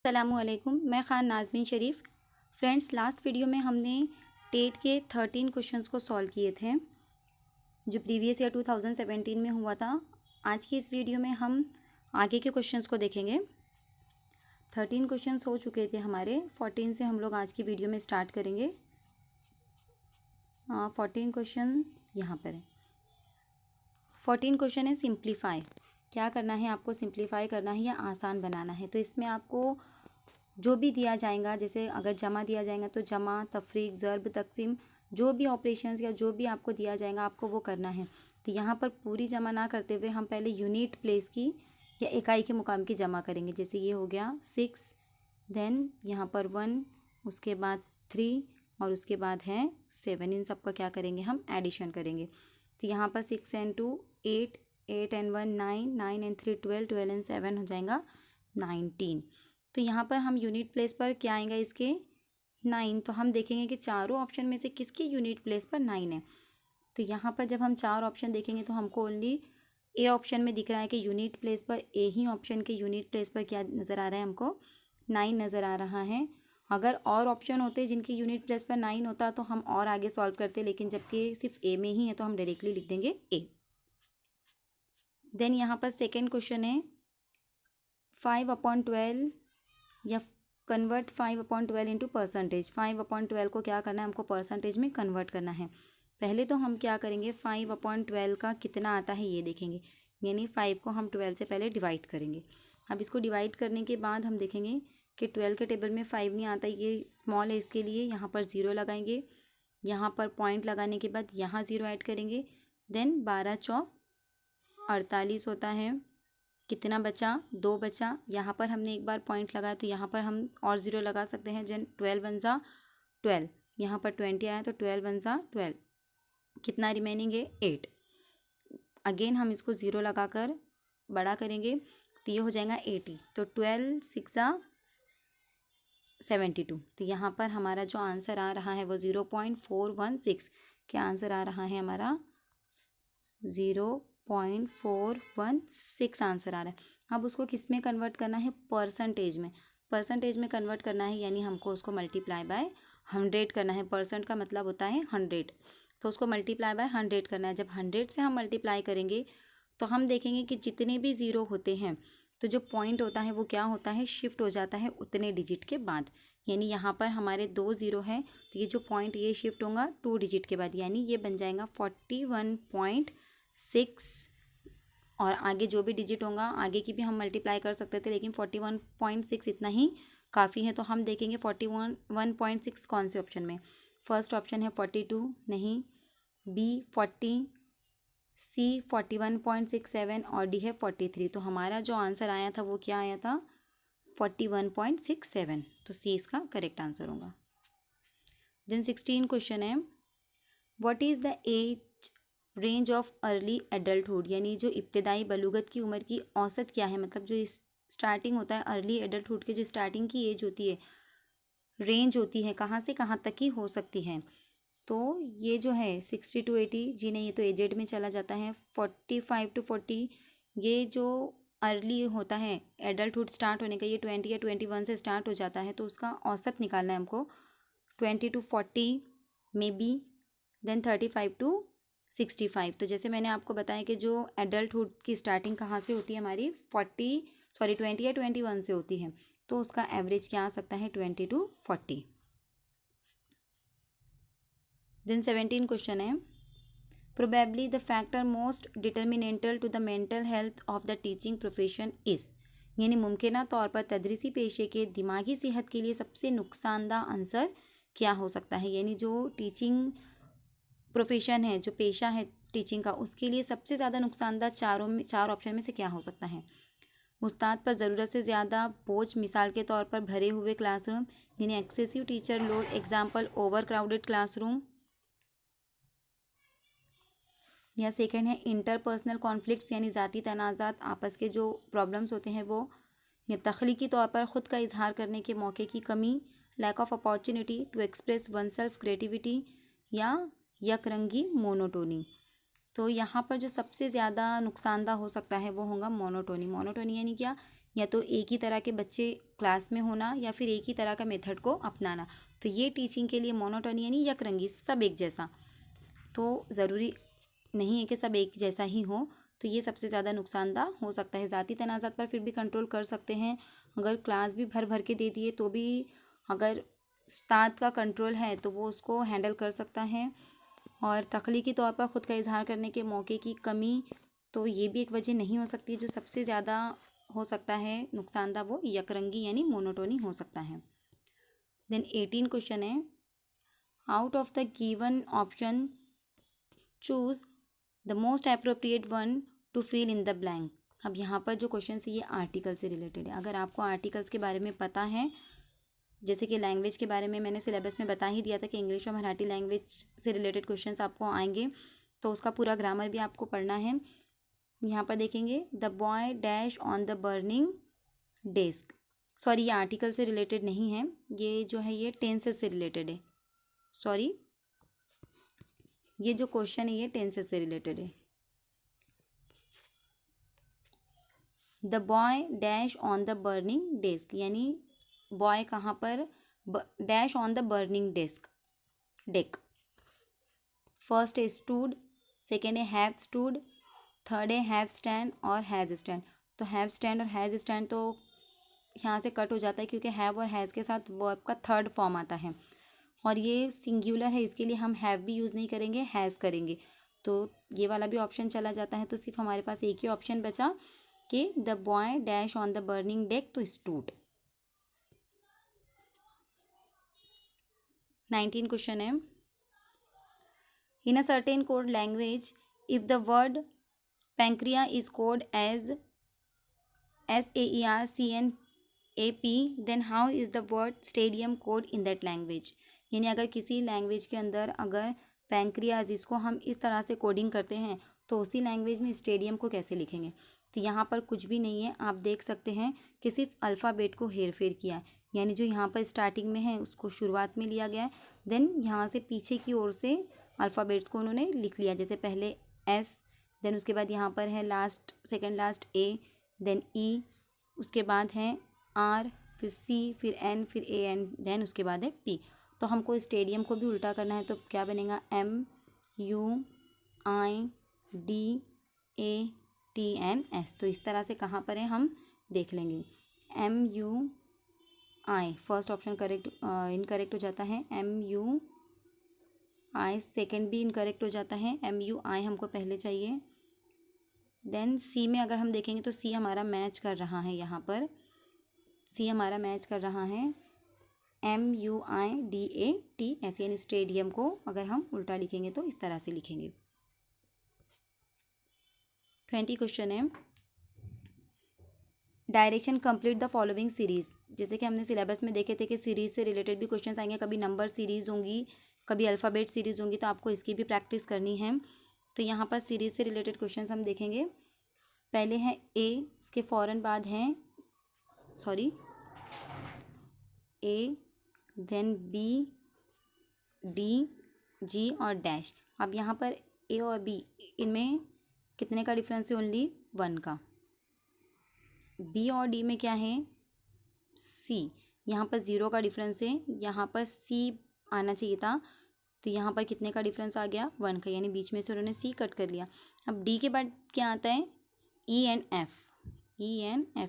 अस्सलामुअलैकुम, मैं ख़ान नाज़मीन शरीफ। Friends, last video में हमने टेट के 13 क्वेश्चंस को सॉल्व किए थे जो प्रीवियस ईयर 2017 में हुआ था। आज की इस वीडियो में हम आगे के क्वेश्चंस को देखेंगे। 13 क्वेश्चंस हो चुके थे हमारे, 14 से हम लोग आज की वीडियो में स्टार्ट करेंगे। 14 क्वेश्चन यहाँ पर है। 14 क्वेश्चन है सिंप्लीफाई। क्या करना है आपको? सिंप्लीफाई करना है या आसान बनाना है। तो इसमें आपको जो भी दिया जाएगा, जैसे अगर जमा दिया जाएगा तो जमा, तफरीक, ज़र्ब, तकसीम, जो भी ऑपरेशंस या जो भी आपको दिया जाएगा आपको वो करना है। तो यहाँ पर पूरी जमा ना करते हुए हम पहले यूनिट प्लेस की या इकाई के मुकाम की जमा करेंगे। जैसे ये हो गया 6, देन यहाँ पर 1, उसके बाद 3 और उसके बाद है 7। इन सब का क्या करेंगे? हम एडिशन करेंगे। तो यहाँ पर 6 एंड 2 8, 8 एंड 1 9, 9 एंड 3 12, 12 एंड 7 हो जाएगा 19। तो यहाँ पर हम यूनिट प्लेस पर क्या आएगा इसके? 9। तो हम देखेंगे कि चारों ऑप्शन में से किसकी यूनिट प्लेस पर 9 है। तो यहाँ पर जब हम चार ऑप्शन देखेंगे तो हमको ओनली ए ऑप्शन में दिख रहा है कि यूनिट प्लेस पर ए ही ऑप्शन के यूनिट प्लेस पर क्या नज़र आ रहा है? हमको 9 नज़र आ रहा है। अगर और ऑप्शन होते जिनकी यूनिट प्लेस पर 9 होता तो हम और आगे सॉल्व करते, लेकिन जबकि सिर्फ ए में ही है तो हम डायरेक्टली लिख देंगे ए। देन यहाँ पर सेकेंड क्वेश्चन है 5/12 या कन्वर्ट 5/12 इंटू परसेंटेज। 5/12 को क्या करना है? हमको परसेंटेज में कन्वर्ट करना है। पहले तो हम क्या करेंगे, 5/12 का कितना आता है ये देखेंगे, यानी 5 को हम 12 से पहले डिवाइड करेंगे। अब इसको डिवाइड करने के बाद हम देखेंगे कि 12 के टेबल में 5 नहीं आता, ये स्मॉल है, इसके लिए यहाँ पर 0 लगाएंगे। यहाँ पर पॉइंट लगाने के बाद यहाँ 0 ऐड करेंगे। देन 12 चौक 48 होता है। कितना बचा? 2 बचा। यहाँ पर हमने एक बार पॉइंट लगाया तो यहाँ पर हम और 0 लगा सकते हैं। जन 12 वन ज़ा 12, यहाँ पर 20 आया तो 12 वन ज़ा 12। कितना रिमेनिंग है? 8। अगेन हम इसको 0 लगाकर बड़ा करेंगे तो ये हो जाएगा 80। तो 12 6 ज़ा 72। तो यहाँ पर हमारा जो आंसर आ रहा है वो 0.416। क्या आंसर आ रहा है हमारा? 0.416 आंसर आ रहा है। अब उसको किस में कन्वर्ट करना है? परसेंटेज में। परसेंटेज में कन्वर्ट करना है यानी हमको उसको मल्टीप्लाई बाय 100 करना है। परसेंट का मतलब होता है 100, तो उसको मल्टीप्लाई बाय 100 करना है। जब 100 से हम मल्टीप्लाई करेंगे तो हम देखेंगे कि जितने भी ज़ीरो होते हैं तो जो पॉइंट होता है वो क्या होता है? शिफ्ट हो जाता है उतने डिजिट के बाद। यानी यहाँ पर हमारे 2 ज़ीरो है तो ये जो पॉइंट ये शिफ्ट होगा 2 डिजिट के बाद, यानी ये बन जाएगा 41.6। और आगे जो भी डिजिट होगा आगे की भी हम मल्टीप्लाई कर सकते थे, लेकिन 41.6 इतना ही काफ़ी है। तो हम देखेंगे 41.6 कौन से ऑप्शन में। फर्स्ट ऑप्शन है 42, नहीं। बी 40, सी 41.67 और डी है 43। तो हमारा जो आंसर आया था वो क्या आया था? 41.67। तो सी इसका करेक्ट आंसर होगा। देन 16 क्वेश्चन है what is the age range of early adulthood, यानी जो इब्तदाई बलूगत की उम्र की औसत क्या है? मतलब जो स्टार्टिंग होता है अर्ली एडल्टहुड के, जो स्टार्टिंग की एज होती है, रेंज होती है, कहाँ से कहाँ तक की हो सकती है। तो ये जो है 60 to 80, जी नहीं, ये तो एजेड में चला जाता है। 45 to 40, ये जो अर्ली होता है एडल्टहुड स्टार्ट होने का, ये 20 या 21 से स्टार्ट हो जाता है। तो उसका औसत निकालना है हमको। 20 to 40 maybe, then 35 to 65। तो जैसे मैंने आपको बताया कि जो एडल्टहुड की स्टार्टिंग कहाँ से होती है हमारी, 20 या 21 से होती है। तो उसका एवरेज क्या आ सकता है? 20 to 40। देन 17 क्वेश्चन है probably the factor most detrimental to the mental health of the teaching profession is, यानी मुमकिन तौर पर तदरीसी पेशे के दिमागी सेहत के लिए सबसे नुकसानदा अंसर क्या हो सकता है। यानी जो टीचिंग प्रोफेशन है, जो पेशा है टीचिंग का, उसके लिए सबसे ज़्यादा नुकसानदा चार ऑप्शन में से क्या हो सकता है? उस्ताद पर ज़रूरत से ज़्यादा बोझ, मिसाल के तौर पर भरे हुए क्लासरूम, यानी excessive teacher load, example over crowded classroom. या सेकंड है इंटरपर्सनल कॉन्फ्लिक्ट्स, यानी ज़ाती तनाज़ात, आपस के जो प्रॉब्लम्स होते हैं वो। या तख्लीकी तौर पर ख़ुद का इजहार करने के मौके की कमी, lack of opportunity to express oneself, creativity. या यकरंगी, मोनोटोनी। तो यहाँ पर जो सबसे ज़्यादा नुकसानदा हो सकता है वो होगा मोनोटोनी। मोनोटोनी यानी क्या? या तो एक ही तरह के बच्चे क्लास में होना या फिर एक ही तरह का मेथड को अपनाना। तो ये टीचिंग के लिए मोनोटोनी यानी यकरंगी, सब एक जैसा। तो ज़रूरी नहीं है कि सब एक जैसा ही हो, तो ये सबसे ज़्यादा नुकसानदाह हो सकता है। ज़ाती तनाज़ात पर फिर भी कंट्रोल कर सकते हैं, अगर क्लास भी भर भर के दे दिए तो भी अगर उस्ताद का कंट्रोल है तो वो उसको हैंडल कर सकता है। और तख्लीकी तौर पर ख़ुद का इजहार करने के मौके की कमी, तो ये भी एक वजह नहीं हो सकती। जो सबसे ज़्यादा हो सकता है नुकसानदाह, वो यकरंगी यानी मोनोटोनी हो सकता है। देन 18 क्वेश्चन है, out of the given option choose the most appropriate one to fill in the blank. अब यहाँ पर जो क्वेश्चन है ये आर्टिकल से रिलेटेड है। अगर आपको आर्टिकल्स के बारे में पता है, जैसे कि लैंग्वेज के बारे में मैंने सिलेबस में बता ही दिया था कि इंग्लिश और मराठी लैंग्वेज से रिलेटेड क्वेश्चंस आपको आएंगे, तो उसका पूरा ग्रामर भी आपको पढ़ना है। यहाँ पर देखेंगे, the boy dash on the burning desk. Sorry, ये आर्टिकल से रिलेटेड नहीं है, ये जो है ये टेंसेस से रिलेटेड है। सॉरी, ये जो क्वेश्चन है ये टेंसेस से रिलेटेड है। The boy dash on the burning desk, यानी बॉय कहाँ पर, dash on the burning deck. First है स्टूड, सेकेंड है हैव स्टूड, थर्ड है हैव स्टैंड और हैज़ स्टैंड। तो हैव स्टैंड और हैज़ स्टैंड तो यहाँ से कट हो जाता है, क्योंकि हैव और हैज़ के साथ वर्ब का थर्ड फॉर्म आता है और ये सिंगुलर है, इसके लिए हम हैव भी यूज़ नहीं करेंगे, हैज़ करेंगे। तो ये वाला भी ऑप्शन चला जाता है। तो सिर्फ हमारे पास एक ही ऑप्शन बचा कि the boy dash on the burning deck, तो स्टूड। 19 क्वेश्चन है, in a certain code language if the word pancreas is code as SAERCNAP then how is the word stadium code in that language. यानी अगर किसी language के अंदर अगर pancreas, जिसको हम इस तरह से कोडिंग करते हैं, तो उसी लैंग्वेज में स्टेडियम को कैसे लिखेंगे। तो यहाँ पर कुछ भी नहीं है, आप देख सकते हैं कि सिर्फ अल्फ़ाबेट को हेर फेर किया है। यानी जो यहाँ पर स्टार्टिंग में है उसको शुरुआत में लिया गया है, देन यहाँ से पीछे की ओर से अल्फ़ाबेट्स को उन्होंने लिख लिया। जैसे पहले S, देन उसके बाद यहाँ पर है last, second last A, then E, उसके बाद है R, फिर C, फिर N, फिर AN, देन उसके बाद है P। तो हमको स्टेडियम को भी उल्टा करना है, तो क्या बनेगा, MUIDATNS। तो इस तरह से कहाँ पर है हम देख लेंगे। MUI first option correct incorrect हो जाता है, MUI सेकेंड भी इनकरेक्ट हो जाता है, MUI हमको पहले चाहिए। देन सी में अगर हम देखेंगे तो सी हमारा मैच कर रहा है, यहाँ पर सी हमारा मैच कर रहा है MUIDAT, यानी स्टेडियम को अगर हम उल्टा लिखेंगे तो इस तरह से लिखेंगे। 20 क्वेश्चन है, direction complete the following series. जैसे कि हमने सिलेबस में देखे थे कि सीरीज़ से रिलेटेड भी क्वेश्चंस आएंगे, कभी नंबर सीरीज़ होंगी, कभी अल्फ़ाबेट सीरीज़ होंगी, तो आपको इसकी भी प्रैक्टिस करनी है। तो यहाँ पर सीरीज़ से रिलेटेड क्वेश्चंस हम देखेंगे। पहले है A, उसके फ़ौरन बाद हैं A, then B, D, G और डैश। अब यहाँ पर A और B, इनमें कितने का डिफरेंस है, ओनली 1 का। B और D में क्या है, C, यहाँ पर 0 का डिफरेंस है, यहाँ पर C आना चाहिए था, तो यहाँ पर कितने का डिफरेंस आ गया, 1 का, यानी बीच में से उन्होंने C कट कर लिया। अब D के बाद क्या आता है, E एंड F,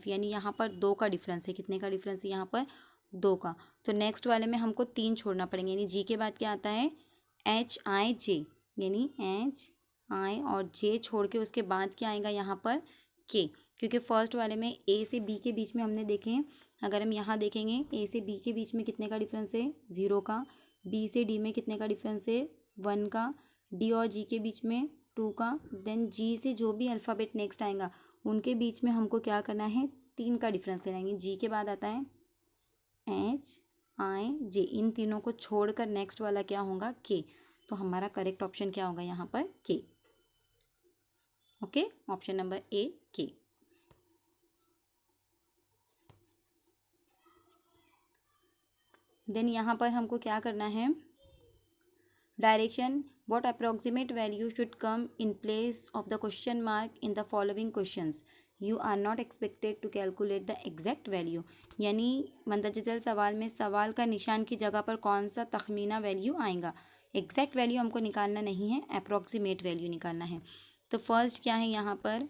यानी यहाँ पर 2 का डिफरेंस है। कितने का डिफरेंस है यहाँ पर, 2 का। तो नेक्स्ट वाले में हमको 3 छोड़ना पड़ेंगे, यानी G के बाद क्या आता है, HIJ, यानी HI और J छोड़ के उसके बाद क्या आएगा यहाँ पर K, क्योंकि फर्स्ट वाले में A से B के बीच में हमने देखे हैं। अगर हम यहाँ देखेंगे A से B के बीच में कितने का डिफरेंस है, 0 का। B से D में कितने का डिफरेंस है, 1 का। D और G के बीच में 2 का। देन G से जो भी अल्फ़ाबेट नेक्स्ट आएगा उनके बीच में हमको क्या करना है, 3 का डिफरेंस लेना है। G के बाद आता है HIJ, इन तीनों को छोड़कर नेक्स्ट वाला क्या होगा, K। तो हमारा करेक्ट ऑप्शन क्या होगा यहाँ पर, K। Okay, option number A, K। Then यहाँ पर हमको क्या करना है, direction, what approximate value should come in place of the question mark in the following questions. You are not expected to calculate the exact value, यानी मंदरजल सवाल में सवाल का निशान की जगह पर कौन सा तखमीना वैल्यू आएगा। एग्जैक्ट वैल्यू हमको निकालना नहीं है, अप्रॉक्सीमेट वैल्यू निकालना है। तो फर्स्ट क्या है यहाँ पर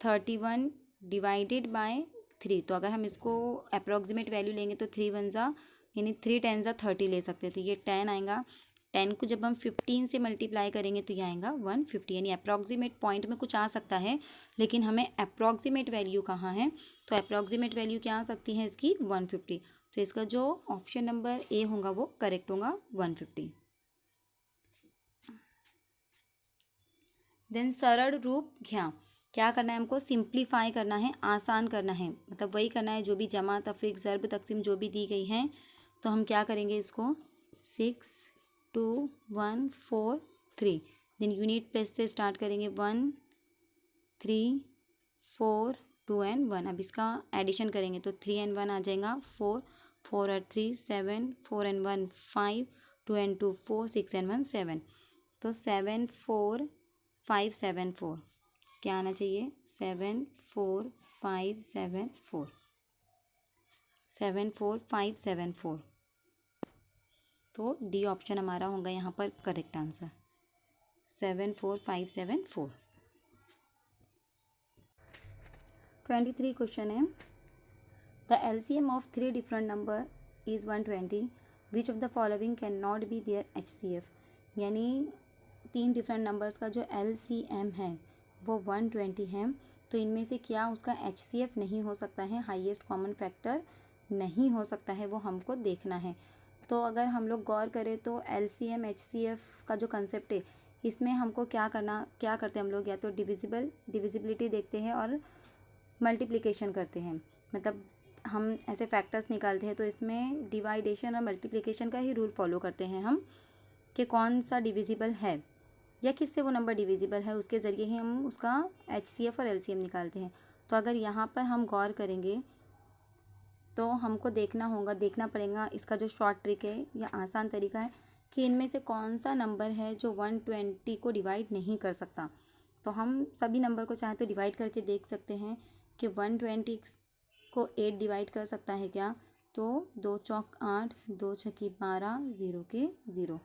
31 डिवाइडेड बाय 3, तो अगर हम इसको अप्रॉक्सीमेट वैल्यू लेंगे तो 3 वन ज़ा यानी 3 10 ज़ा 30 ले सकते हैं, तो ये 10 आएगा। 10 को जब हम 15 से मल्टीप्लाई करेंगे तो ये आएगा 150, यानी अप्रॉक्सीमेट पॉइंट में कुछ आ सकता है, लेकिन हमें अप्रॉक्सीमेट वैल्यू कहाँ है, तो अप्रॉक्सीमेट वैल्यू क्या आ सकती है इसकी 150। तो इसका जो ऑप्शन नंबर ए होगा वो करेक्ट होगा 150। देन सरल रूप घ्या, क्या करना है हमको, सिंप्लीफाई करना है, आसान करना है, मतलब वही करना है जो भी जमा तफरीक ज़र्ब तकसीम जो भी दी गई हैं। तो हम क्या करेंगे इसको 6 2 1 4 3, देन यूनिट प्लेस से स्टार्ट करेंगे 1 3 4 2 एंड 1। अब इसका एडिशन करेंगे तो 3 एंड 1 आ जाएगा 4, 4 और 3 7, 4 एंड 1 5, 2 एंड 2 4, 6 एंड 1 7, तो 7 4 5 7 4 क्या आना चाहिए 7 4 5 7 4, 7 4 5 7 4, तो डी ऑप्शन हमारा होगा यहाँ पर करेक्ट आंसर 7 4 5 7 4। 23 क्वेश्चन है, the LCM of 3 different number is 120, which of the following can not be their HCF, यानी 3 डिफरेंट नंबर्स का जो LCM है वो 120 है, तो इनमें से क्या उसका HCF नहीं हो सकता है, हाईएस्ट कॉमन फैक्टर नहीं हो सकता है, वो हमको देखना है। तो अगर हम लोग गौर करें तो LCM HCF का जो कंसेप्ट है इसमें हमको क्या करते हैं हम लोग, या तो डिविजिबिलिटी देखते हैं और मल्टीप्लिकेशन करते हैं, मतलब हम ऐसे फैक्टर्स निकालते हैं, तो इसमें डिवाइडेशन और मल्टीप्लिकेशन का ही रूल फॉलो करते हैं हम कि कौन सा डिविजिबल है या किससे वो नंबर डिविजिबल है, उसके ज़रिए ही हम उसका HCF और LCM निकालते हैं। तो अगर यहाँ पर हम गौर करेंगे तो हमको देखना पड़ेगा इसका जो शॉर्ट ट्रिक है या आसान तरीका है कि इनमें से कौन सा नंबर है जो 120 को डिवाइड नहीं कर सकता। तो हम सभी नंबर को चाहे तो डिवाइड करके देख सकते हैं कि 120 को 8 डिवाइड कर सकता है क्या, तो 2 चौक 8, 2 छक्की 12, 0 के 0,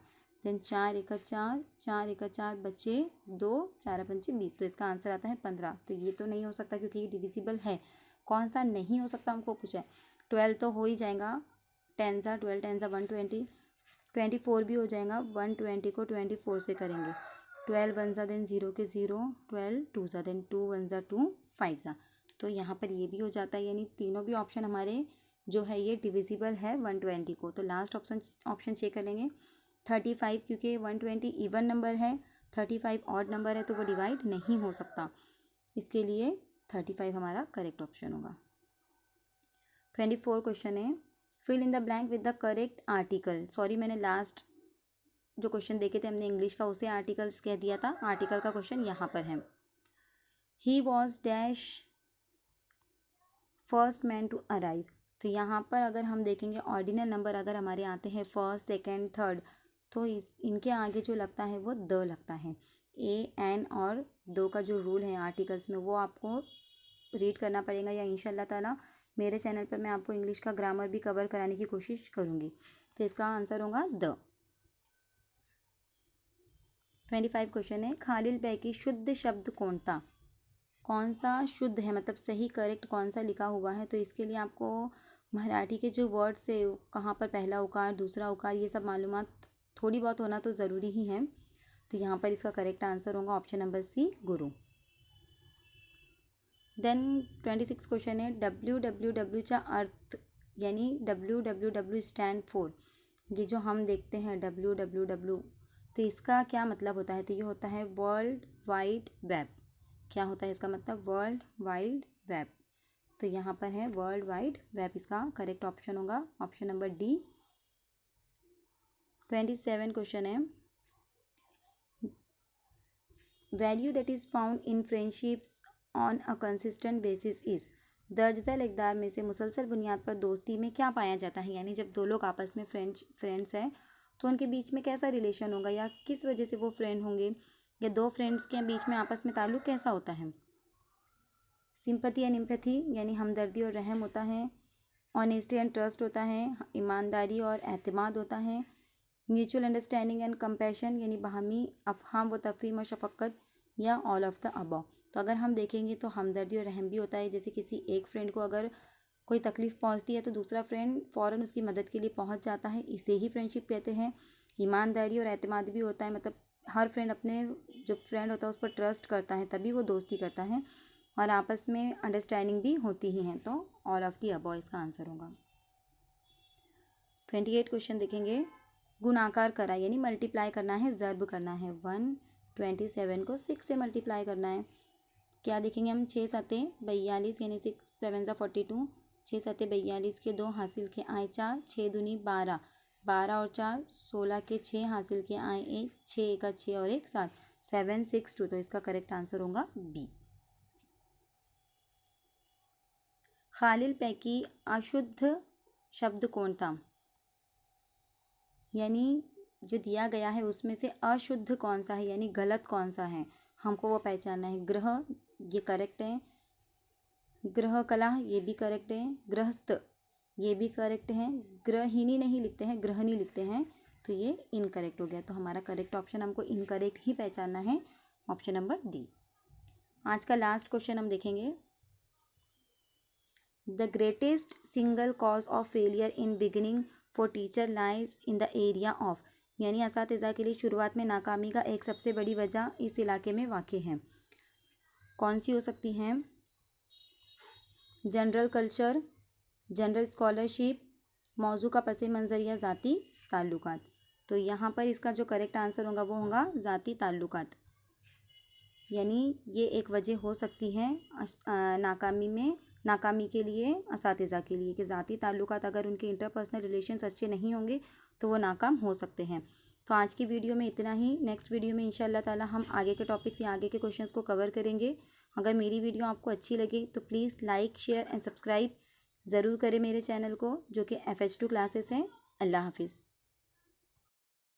देन 4 एका 4, 4 एका 4 बचे 2, 4 पंचे 20, तो इसका आंसर आता है 15। तो ये तो नहीं हो सकता क्योंकि ये डिविजिबल है। कौन सा नहीं हो सकता हमको पूछा है, 12 तो हो ही जाएगा, 10 सा 12 10 सा 120, 24 भी हो जाएगा, 120 को 24 से करेंगे, 12 वन सा देन 0 के 0, 12 टू सा देन 2 वन सा 2, 5 सा, तो यहाँ पर ये भी हो जाता है, यानी तीनों भी ऑप्शन हमारे जो है ये डिविजिबल है 120 को। तो लास्ट ऑप्शन चेक कर लेंगे 35, क्योंकि 120 इवन नंबर है, 35 ऑड नंबर है, तो वो डिवाइड नहीं हो सकता, इसके लिए 35 हमारा करेक्ट ऑप्शन होगा। 24 क्वेश्चन है, fill in the blank with the correct article. Sorry मैंने लास्ट जो क्वेश्चन देखे थे हमने इंग्लिश का उसे आर्टिकल्स कह दिया था, आर्टिकल का क्वेश्चन यहाँ पर है। He was dash first man to arrive, तो यहाँ पर अगर हम देखेंगे ऑर्डिनल नंबर अगर हमारे आते हैं फर्स्ट सेकेंड थर्ड, तो इनके आगे जो लगता है वो द लगता है। ए एन और दो का जो रूल है आर्टिकल्स में वो आपको रीड करना पड़ेगा, या इंशाल्लाह ताला मेरे चैनल पर मैं आपको इंग्लिश का ग्रामर भी कवर कराने की कोशिश करूँगी। तो इसका आंसर होगा द। 25 क्वेश्चन है, खालिल पैकी शुद्ध शब्द कौन सा शुद्ध है, मतलब सही करेक्ट कौन सा लिखा हुआ है। तो इसके लिए आपको मराठी के जो वर्ड्स है कहाँ पर पहला उकार दूसरा उकार ये सब मालूमात थोड़ी बहुत होना तो ज़रूरी ही है। तो यहाँ पर इसका करेक्ट आंसर होगा ऑप्शन नंबर सी, गुरु। देन 26 क्वेश्चन है, WWWचा अर्थ, यानी WWW स्टैंड फॉर, ये जो हम देखते हैं WWW, तो इसका क्या मतलब होता है, तो ये होता है वर्ल्ड वाइड वेब। क्या होता है इसका मतलब, वर्ल्ड वाइड वेब। तो यहाँ पर है वर्ल्ड वाइड वेब, इसका करेक्ट ऑप्शन होगा ऑप्शन नंबर डी। 27 क्वेश्चन है, value that is found in friendships on a consistent basis is, दर्जदार इकदार में से मुसलसल बुनियाद पर दोस्ती में क्या पाया जाता है, यानी जब दो लोग आपस में फ्रेंड्स हैं तो उनके बीच में कैसा रिलेशन होगा या किस वजह से वो फ्रेंड होंगे, या दो फ्रेंड्स के बीच में आपस में ताल्लुक़ कैसा होता है। सिंपैथी एंड एम्पैथी यानी हमदर्दी और रहम होता है। ऑनेस्टी एंड ट्रस्ट होता है, ईमानदारी और एतमाद होता है। म्यूचुअल अंडरस्टैंडिंग एंड कंपैशन यानी बाहमी अफहाम व तफहीम और शफकत, या ऑल ऑफ द अबव। तो अगर हम देखेंगे तो हमदर्दी और रहम भी होता है, जैसे किसी एक फ्रेंड को अगर कोई तकलीफ़ पहुंचती है तो दूसरा फ्रेंड फ़ौरन उसकी मदद के लिए पहुंच जाता है, इसे ही फ्रेंडशिप कहते हैं। ईमानदारी और एतमाद भी होता है, मतलब हर फ्रेंड अपने जो फ्रेंड होता है उस पर ट्रस्ट करता है तभी वो दोस्ती करता है, और आपस में अंडरस्टैंडिंग भी होती ही है। तो ऑल ऑफ दी अबव इसका आंसर होगा। 28 क्वेश्चन देखेंगे। गुणाकार करा यानी मल्टीप्लाई करना है, ज़र्ब करना है। 127 को 6 से मल्टीप्लाई करना है। क्या देखेंगे हम, 6 सते 42 यानी 6 7 42, 6 सते 42 के 2 हासिल के आए 4, 6 दूनी 12, 12 और 4 16 के 6 हासिल के आए 1, 6 एक 6 और 1 7, 762। तो इसका करेक्ट आंसर होगा बी। खालिल पैकी अशुद्ध शब्द कौन था, यानी जो दिया गया है उसमें से अशुद्ध कौन सा है यानी गलत कौन सा है, हमको वो पहचानना है। ग्रह ये करेक्ट है, ग्रह कला ये भी करेक्ट है, गृहस्थ ये भी करेक्ट है, गृहिणी नहीं लिखते हैं, गृहिणी लिखते हैं, तो ये इनकरेक्ट हो गया। तो हमारा करेक्ट ऑप्शन हमको इनकरेक्ट ही पहचानना है, ऑप्शन नंबर डी। आज का लास्ट क्वेश्चन हम देखेंगे। The greatest single cause of failure in beginning for teacher lies in the area of, यानी असातिज़ा के लिए शुरुआत में नाकामी का एक सबसे बड़ी वजह इस इलाके में वाक़ है। कौन सी हो सकती हैं? जनरल कल्चर, जनरल स्कॉलरशिप, मौजू का पस मंज़र या ज़ाती ताल्लुकात। तो यहाँ पर इसका जो करेक्ट आंसर होगा वो होगा ज़ाती ताल्लुकात, यानी ये एक वजह हो सकती है नाकामी के लिए असातिज़ा के लिए, कि ज़ाती ताल्लुकात अगर उनके इंटरपर्सनल रिलेशंस अच्छे नहीं होंगे तो वो नाकाम हो सकते हैं। तो आज की वीडियो में इतना ही। नेक्स्ट वीडियो में इंशाल्लाह ताला हम आगे के टॉपिक्स या आगे के क्वेश्चंस को कवर करेंगे। अगर मेरी वीडियो आपको अच्छी लगे तो please like share and subscribe ज़रूर करें मेरे चैनल को, जो कि FH2 क्लासेस हैं। अल्लाह हाफिज़।